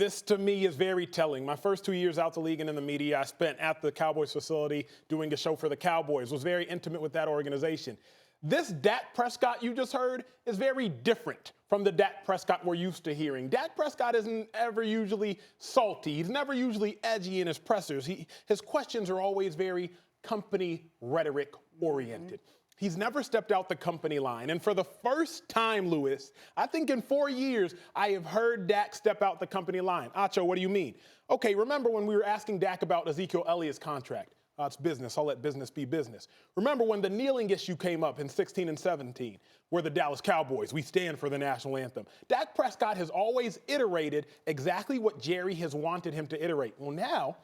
This, to me, is very telling. My first 2 years out the league and in the media, I spent at the Cowboys facility doing a show for the Cowboys, was very intimate with that organization. This Dak Prescott you just heard is very different from the Dak Prescott we're used to hearing. Dak Prescott isn't ever usually salty. He's never usually edgy in his pressers. His questions are always very company rhetoric oriented. He's never stepped out the company line. And for the first time, Lewis, I think in 4 years, I have heard Dak step out the company line. Acho, what do you mean? Okay, remember when we were asking Dak about Ezekiel Elliott's contract? It's business. I'll let business be business. Remember when the kneeling issue came up in 16 and 17, where the Dallas Cowboys, we stand for the national anthem. Dak Prescott has always iterated exactly what Jerry has wanted him to iterate. Well, now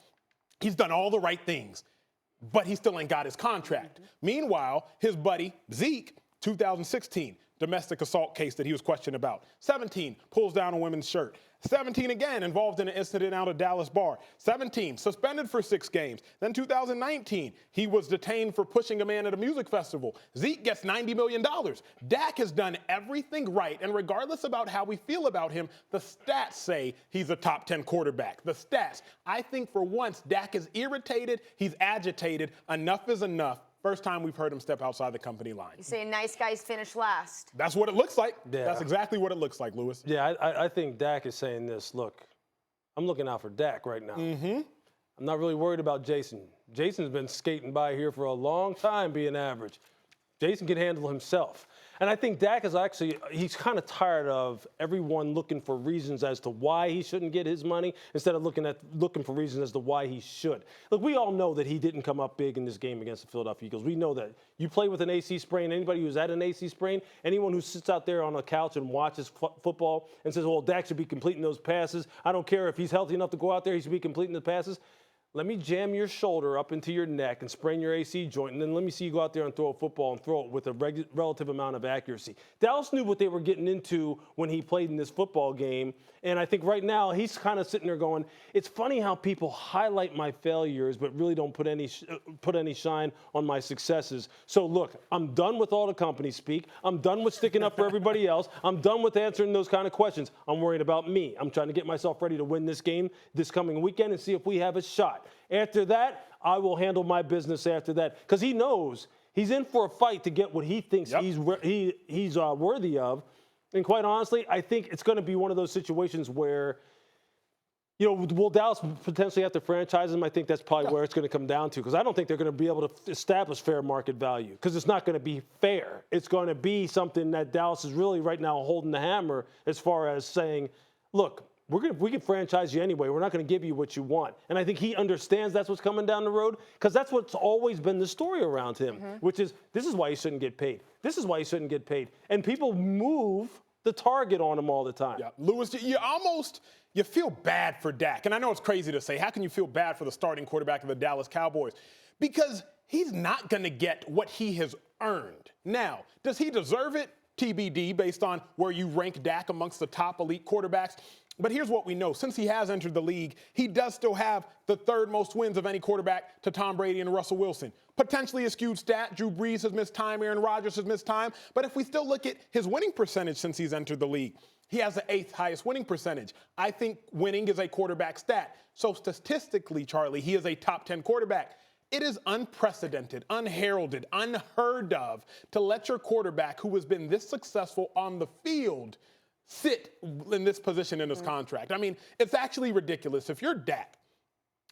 he's done all the right things, but he still ain't got his contract. Meanwhile, his buddy Zeke, 2016, domestic assault case that he was questioned about. 17, pulls down a woman's shirt. 17 again, involved in an incident out of Dallas bar. 17, suspended for 6 games. Then 2019, he was detained for pushing a man at a music festival. Zeke gets $90 million. Dak has done everything right, and regardless about how we feel about him, the stats say he's a top 10 quarterback. The stats. I think for once, Dak is irritated, he's agitated. Enough is enough. First time we've heard him step outside the company line. You say nice guys finish last. That's what it looks like. Yeah. That's exactly what it looks like, Lewis. Yeah, I think Dak is saying this. Look, I'm looking out for Dak right now. I'm not really worried about Jason. Jason's been skating by here for a long time being average. Jason can handle himself. And I think Dak is actually, he's kind of tired of everyone looking for reasons as to why he shouldn't get his money instead of looking for reasons as to why he should. Look, we all know that he didn't come up big in this game against the Philadelphia Eagles. We know that. You play with an AC sprain, anybody who's at an AC sprain, anyone who sits out there on a couch and watches football and says, well, Dak should be completing those passes. I don't care if he's healthy enough to go out there, he should be completing the passes. Let me jam your shoulder up into your neck and sprain your AC joint, and then let me see you go out there and throw a football and throw it with a relative amount of accuracy. Dallas knew what they were getting into when he played in this football game, and I think right now he's kind of sitting there going, it's funny how people highlight my failures but really don't put any shine on my successes. So look, I'm done with all the company speak. I'm done with sticking up for everybody else. I'm done with answering those kind of questions. I'm worried about me. I'm trying to get myself ready to win this game this coming weekend and see if we have a shot. After that, I will handle my business after that. Because he knows he's in for a fight to get what he thinks he's worthy of. And quite honestly, I think it's going to be one of those situations where, you know, will Dallas potentially have to franchise him? I think that's probably where it's going to come down to. Because I don't think they're going to be able to establish fair market value. Because it's not going to be fair. It's going to be something that Dallas is really right now holding the hammer as far as saying, look, we can franchise you anyway. We're not going to give you what you want. And I think he understands that's what's coming down the road because that's what's always been the story around him, which is this is why he shouldn't get paid. This is why he shouldn't get paid. And people move the target on him all the time. Yeah, Lewis, you feel bad for Dak. And I know it's crazy to say, how can you feel bad for the starting quarterback of the Dallas Cowboys? Because he's not going to get what he has earned. Now, does he deserve it? TBD, based on where you rank Dak amongst the top elite quarterbacks. But here's what we know. Since he has entered the league, he does still have the 3rd most wins of any quarterback to Tom Brady and Russell Wilson. Potentially a skewed stat. Drew Brees has missed time. Aaron Rodgers has missed time. But if we still look at his winning percentage since he's entered the league, he has the 8th highest winning percentage. I think winning is a quarterback stat. So statistically, Charlie, he is a top 10 quarterback. It is unprecedented, unheralded, unheard of to let your quarterback who has been this successful on the field sit in this position in his contract. I mean, it's actually ridiculous. If you're Dak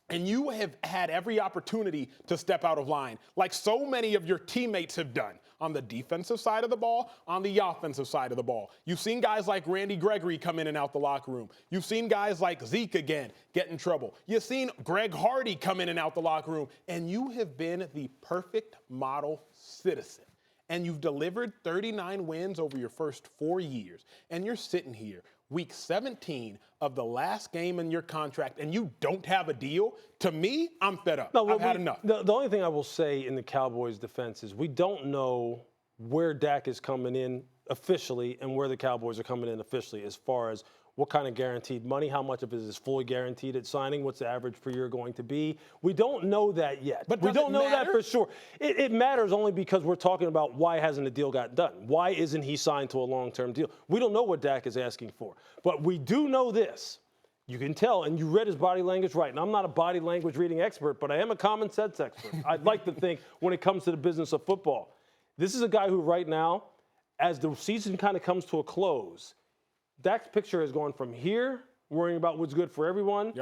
and you have had every opportunity to step out of line, like so many of your teammates have done on the defensive side of the ball, on the offensive side of the ball. You've seen guys like Randy Gregory come in and out the locker room. You've seen guys like Zeke again get in trouble. You've seen Greg Hardy come in and out the locker room, and you have been the perfect model citizen. And you've delivered 39 wins over your first 4 years. And you're sitting here, week 17 of the last game in your contract, and you don't have a deal? To me, I'm fed up. I've had enough. The only thing I will say in the Cowboys' defense is we don't know where Dak is coming in officially and where the Cowboys are coming in officially as far as what kind of guaranteed money, how much of it is fully guaranteed at signing, what's the average per year going to be. We don't know that yet. But we don't know that for sure. It matters only because we're talking about why hasn't the deal gotten done? Why isn't he signed to a long-term deal? We don't know what Dak is asking for. But we do know this. You can tell, and you read his body language right. And I'm not a body language reading expert, but I am a common sense expert. I'd like to think when it comes to the business of football. This is a guy who right now, as the season kind of comes to a close, Dak's picture has gone from here, worrying about what's good for everyone,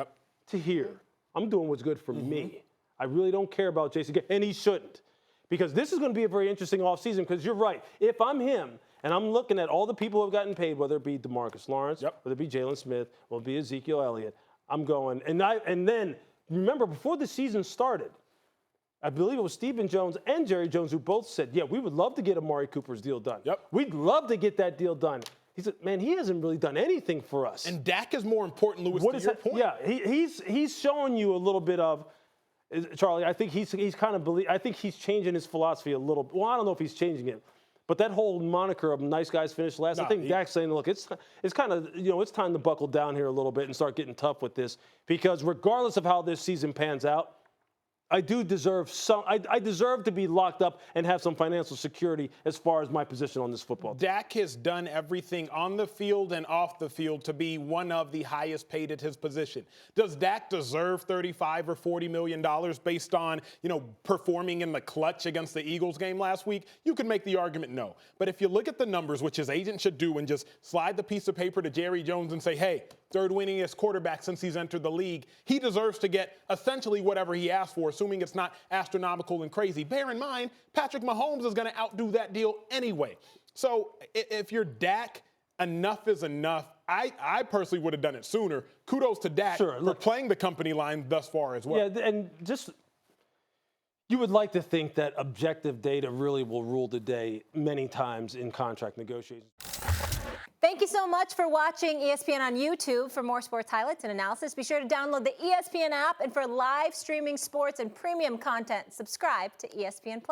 to here. I'm doing what's good for me. I really don't care about Jason, and he shouldn't. Because this is going to be a very interesting offseason, because you're right. If I'm him, and I'm looking at all the people who have gotten paid, whether it be DeMarcus Lawrence, whether it be Jalen Smith, whether it be Ezekiel Elliott, I'm going. And then, remember, before the season started, I believe it was Stephen Jones and Jerry Jones who both said, yeah, we would love to get Amari Cooper's deal done. We'd love to get that deal done. He said, man, he hasn't really done anything for us. And Dak is more important, Louis, to your point. Yeah, he's showing you a little bit of, Charlie, I think he's I think he's changing his philosophy a little. Well, I don't know if he's changing it. But that whole moniker of nice guys finish last, I think Dak's saying, look, it's kind of, it's time to buckle down here a little bit and start getting tough with this. Because regardless of how this season pans out, I deserve to be locked up and have some financial security as far as my position on this football team. Dak has done everything on the field and off the field to be one of the highest paid at his position. Does Dak deserve $35 or $40 million based on, performing in the clutch against the Eagles game last week? You can make the argument no. But if you look at the numbers, which his agent should do, and just slide the piece of paper to Jerry Jones and say, hey, third winningest quarterback since he's entered the league, he deserves to get essentially whatever he asked for, assuming it's not astronomical and crazy. Bear in mind, Patrick Mahomes is going to outdo that deal anyway. So if you're Dak, enough is enough. I personally would have done it sooner. Kudos to Dak for playing the company line thus far as well. Yeah, and just you would like to think that objective data really will rule the day many times in contract negotiations. Thank you so much for watching ESPN on YouTube. For more sports highlights and analysis, be sure to download the ESPN app. And for live streaming sports and premium content, subscribe to ESPN+.